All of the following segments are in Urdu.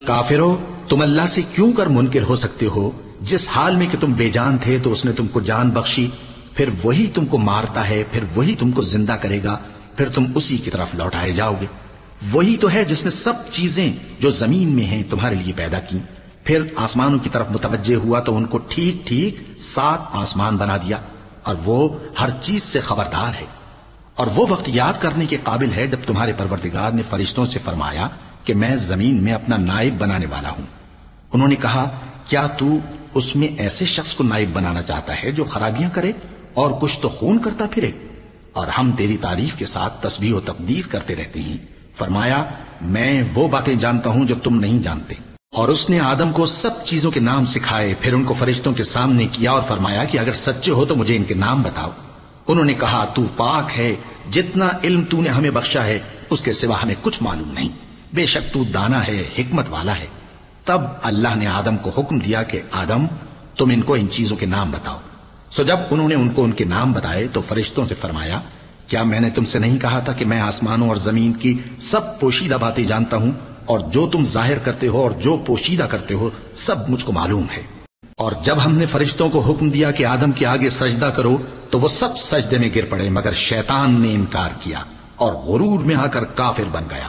کافرو، تم اللہ سے کیوں کر منکر ہو سکتے ہو؟ جس حال میں کہ تم بے جان تھے تو اس نے تم کو جان بخشی، پھر وہی تم کو مارتا ہے، پھر وہی تم کو زندہ کرے گا، پھر تم اسی کی طرف لوٹائے جاؤ گے۔ وہی تو ہے جس نے سب چیزیں جو زمین میں ہیں تمہارے لیے پیدا کی، پھر آسمانوں کی طرف متوجہ ہوا تو ان کو ٹھیک ٹھیک 7 آسمان بنا دیا، اور وہ ہر چیز سے خبردار ہے۔ اور وہ وقت یاد کرنے کے قابل ہے جب تمہارے پروردگار نے فرشتوں سے فرمایا کہ میں زمین میں اپنا نائب بنانے والا ہوں۔ انہوں نے کہا، کیا تو اس میں ایسے شخص کو نائب بنانا چاہتا ہے جو خرابیاں کرے اور کچھ تو خون کرتا پھرے؟ اور ہم تیری تعریف کے ساتھ تسبیح و تقدیس کرتے رہتے ہیں۔ فرمایا، میں وہ باتیں جانتا ہوں جو تم نہیں جانتے۔ اور اس نے آدم کو سب چیزوں کے نام سکھائے، پھر ان کو فرشتوں کے سامنے کیا اور فرمایا کہ اگر سچے ہو تو مجھے ان کے نام بتاؤ۔ انہوں نے کہا، تو پاک ہے، جتنا علم تو نے ہمیں بخشا ہے اس کے سوا ہمیں کچھ معلوم نہیں، بے شک تو دانا ہے، حکمت والا ہے۔ تب اللہ نے آدم کو حکم دیا کہ آدم، تم ان کو ان چیزوں کے نام بتاؤ۔ سو جب انہوں نے ان کو ان کے نام بتائے تو فرشتوں سے فرمایا، کیا میں نے تم سے نہیں کہا تھا کہ میں آسمانوں اور زمین کی سب پوشیدہ باتیں جانتا ہوں، اور جو تم ظاہر کرتے ہو اور جو پوشیدہ کرتے ہو سب مجھ کو معلوم ہے۔ اور جب ہم نے فرشتوں کو حکم دیا کہ آدم کے آگے سجدہ کرو تو وہ سب سجدے میں گر پڑے مگر شیطان نے انکار کیا اور غرور میں آ کر کافر بن گیا۔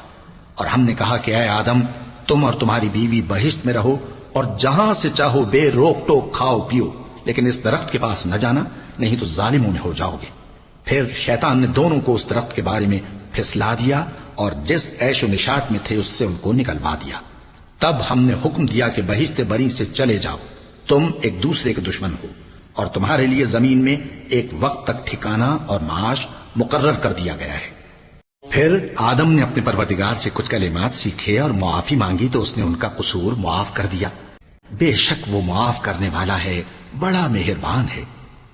اور ہم نے کہا کہ اے آدم، تم اور تمہاری بیوی بہشت میں رہو اور جہاں سے چاہو بے روک ٹوک کھاؤ پیو، لیکن اس درخت کے پاس نہ جانا، نہیں تو ظالموں میں ہو جاؤ گے۔ پھر شیطان نے دونوں کو اس درخت کے بارے میں پھسلا دیا اور جس عیش و نشاط میں تھے اس سے ان کو نکلوا دیا۔ تب ہم نے حکم دیا کہ بہشت بری سے چلے جاؤ، تم ایک دوسرے کے دشمن ہو، اور تمہارے لیے زمین میں ایک وقت تک ٹھکانہ اور معاش مقرر کر دیا گیا ہے۔ پھر آدم نے اپنے پروردگار سے کچھ کلمات سیکھے اور معافی مانگی تو اس نے ان کا قصور معاف کر دیا۔ بے شک وہ معاف کرنے والا ہے، بڑا مہربان ہے۔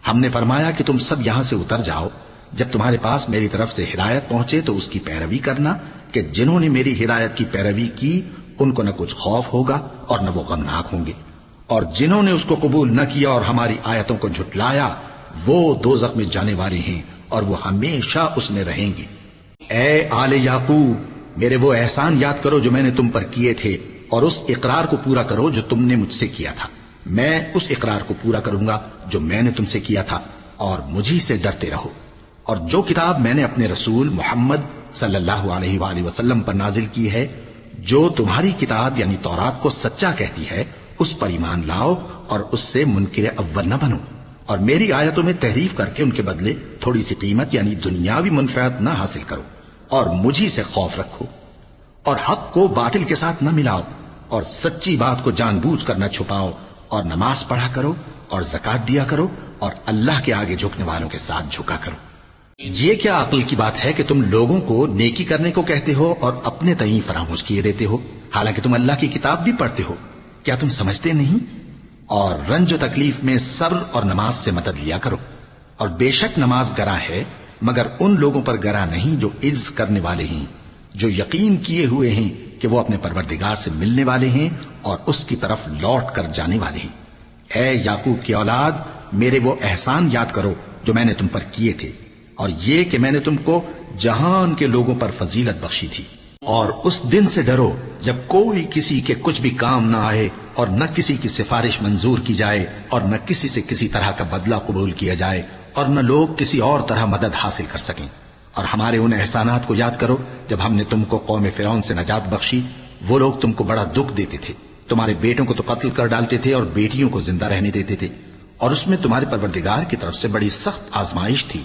ہم نے فرمایا کہ تم سب یہاں سے اتر جاؤ، جب تمہارے پاس میری طرف سے ہدایت پہنچے تو اس کی پیروی کرنا، کہ جنہوں نے میری ہدایت کی پیروی کی ان کو نہ کچھ خوف ہوگا اور نہ وہ غمناک ہوں گے، اور جنہوں نے اس کو قبول نہ کیا اور ہماری آیتوں کو جھٹلایا وہ دوزخ میں جانے والے ہیں اور وہ ہمیشہ اس میں رہیں گے۔ اے آل یعقوب، میرے وہ احسان یاد کرو جو میں نے تم پر کیے تھے، اور اس اقرار کو پورا کرو جو تم نے مجھ سے کیا تھا۔ میں اس اقرار کو پورا کروں گا جو میں نے تم سے کیا تھا، اور مجھی سے ڈرتے رہو۔ اور جو کتاب میں نے اپنے رسول محمد صلی اللہ علیہ وآلہ وسلم پر نازل کی ہے، جو تمہاری کتاب یعنی تورات کو سچا کہتی ہے، اس پر ایمان لاؤ اور اس سے منکر اول نہ بنو، اور میری آیتوں میں تحریف کر کے ان کے بدلے تھوڑی سی قیمت یعنی دنیاوی منفعت نہ حاصل کرو، اور مجھی سے خوف رکھو، اور حق کو باطل کے ساتھ نہ ملاؤ، اور سچی بات کو جان بوجھ کر نہ چھپاؤ، اور نماز پڑھا کرو اور زکات دیا کرو، اور اللہ کے آگے جھکنے والوں کے ساتھ جھکا کرو۔ یہ کیا عقل کی بات ہے کہ تم لوگوں کو نیکی کرنے کو کہتے ہو اور اپنے تئیں فراموش کیے دیتے ہو، حالانکہ تم اللہ کی کتاب بھی پڑھتے ہو؟ کیا تم سمجھتے نہیں؟ اور رنج و تکلیف میں صبر اور نماز سے مدد لیا کرو، اور بے شک نماز گراں ہے مگر ان لوگوں پر گراں نہیں جو عجز کرنے والے ہیں، جو یقین کیے ہوئے ہیں کہ وہ اپنے پروردگار سے ملنے والے ہیں اور اس کی طرف لوٹ کر جانے والے ہیں۔ اے یعقوب کی اولاد، میرے وہ احسان یاد کرو جو میں نے تم پر کیے تھے، اور یہ کہ میں نے تم کو جہان کے لوگوں پر فضیلت بخشی تھی۔ اور اس دن سے ڈرو جب کوئی کسی کے کچھ بھی کام نہ آئے، اور نہ کسی کی سفارش منظور کی جائے، اور نہ کسی سے کسی طرح کا بدلہ قبول کیا جائے، اور نہ لوگ کسی اور طرح مدد حاصل کر سکیں۔ اور ہمارے ان احسانات کو یاد کرو جب ہم نے تم کو قوم فرعون سے نجات بخشی۔ وہ لوگ تم کو بڑا دکھ دیتے تھے، تمہارے بیٹوں کو تو قتل کر ڈالتے تھے اور بیٹیوں کو زندہ رہنے دیتے تھے، اور اس میں تمہارے پروردگار کی طرف سے بڑی سخت آزمائش تھی۔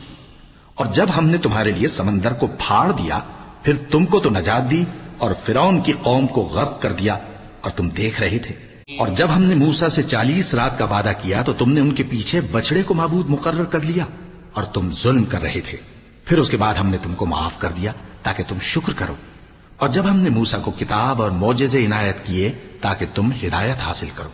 اور جب ہم نے تمہارے لیے سمندر کو پھاڑ دیا، پھر تم کو تو نجات دی اور فرعون کی قوم کو غرق کر دیا، اور تم دیکھ رہے تھے۔ اور جب ہم نے موسیٰ سے 40 رات کا وعدہ کیا تو تم نے ان کے پیچھے بچڑے کو معبود مقرر کر لیا، اور تم ظلم کر رہے تھے۔ پھر اس کے بعد ہم نے تم کو معاف کر دیا تاکہ تم شکر کرو۔ اور جب ہم نے موسیٰ کو کتاب اور معجزے عنایت کیے تاکہ تم ہدایت حاصل کرو۔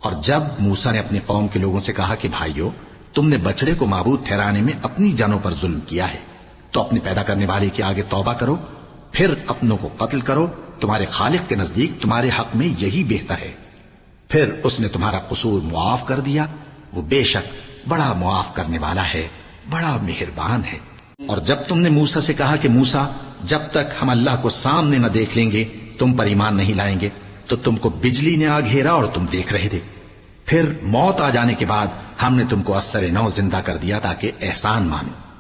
اور جب موسیٰ نے اپنی قوم کے لوگوں سے کہا کہ بھائیو، تم نے بچڑے کو معبود ٹھہرانے میں اپنی جانوں پر ظلم کیا ہے، تو اپنے پیدا کرنے والے کے آگے توبہ کرو، پھر اپنوں کو قتل کرو، تمہارے خالق کے نزدیک تمہارے حق میں یہی بہتر ہے۔ پھر اس نے تمہارا قصور معاف کر دیا، وہ بے شک بڑا معاف کرنے والا ہے، بڑا مہربان ہے۔ اور جب تم نے موسیٰ سے کہا کہ موسیٰ، جب تک ہم اللہ کو سامنے نہ دیکھ لیں گے تم پر ایمان نہیں لائیں گے، تو تم کو بجلی نے آ گھیرا اور تم دیکھ رہے تھے. پھر موت آ جانے کے بعد ہم نے تم کو اثر نو زندہ کر دیا تاکہ احسان مانو.